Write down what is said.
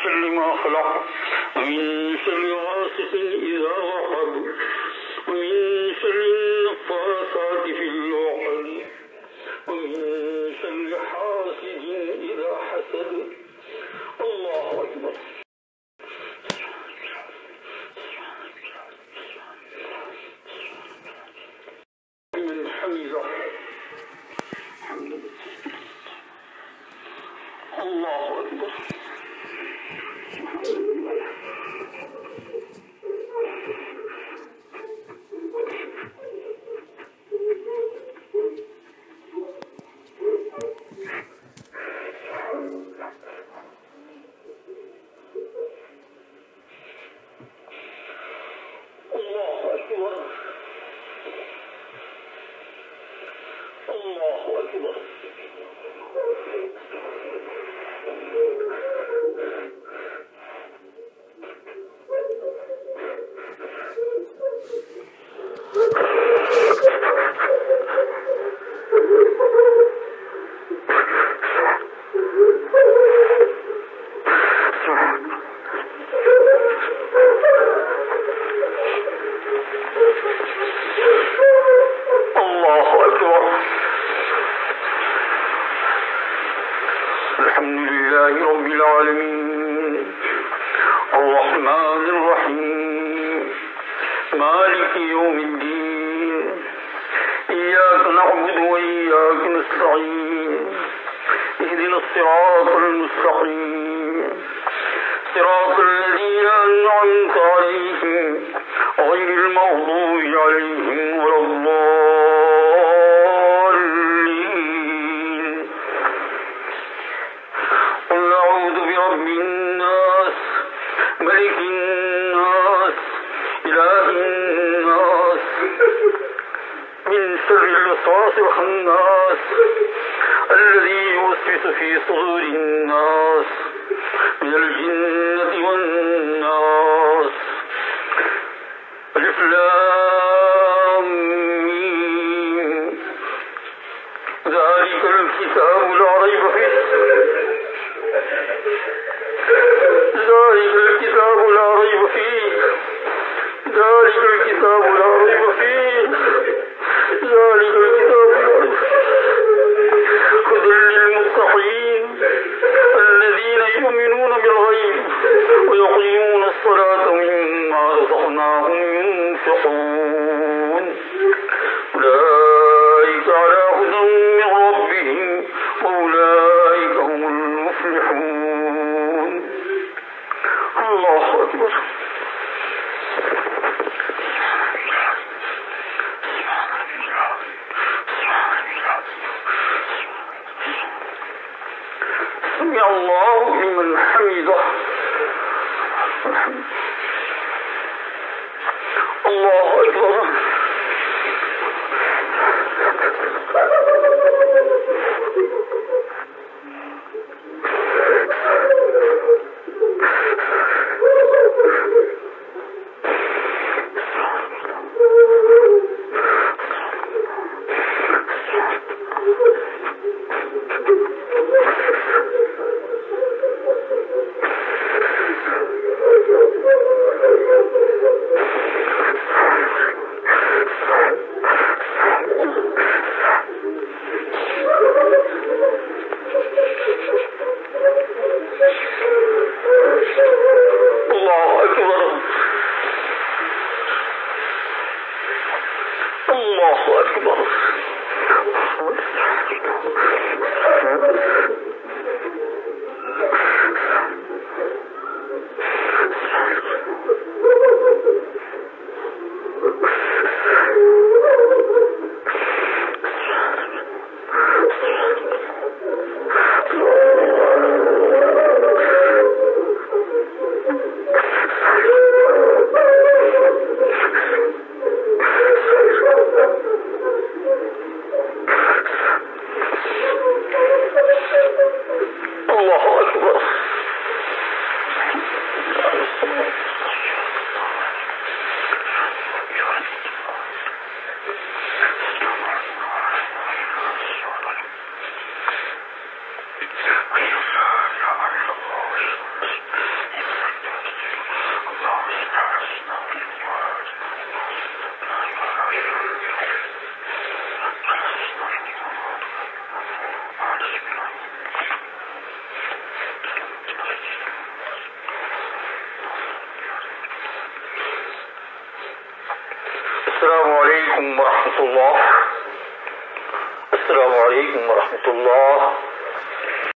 شر ما خلق ومن شر غاسق إذا وقب ومن شر النفاثات في العقد ومن شر حاسد إذا حسد. الله أكبر. من حمده. الله أكبر. الحمد لله رب العالمين الرحمن الرحيم مالك يوم الدين إياك نعبد وإياك نستعين اهدنا الصراط المستقيم صراط الذين أنعمت عليهم غير المغضوب عليهم ولا الضالين. قل أعوذ برب الناس ملك الناس إله الناس من شر الوسواس الخناس الذي يوسوس في صدور الناس من الجنة والناس. ألف لام ميم ذلك الكتاب لا ريب فيه ذلك الكتاب لا ريب فيه ذلك الكتاب لا ريب فيه ذلك الكتاب لا ريب فيه هدى للمتقين الذين يؤمنون بالغيب ويقيمون الصلاة ومما رزقناهم ينفقون أولئك على هدى من ربهم وأولئك هم المفلحون. الله أكبر. سمع الله لمن حمده. الله أكبر. السلام عليكم ورحمة الله. السلام عليكم ورحمة الله.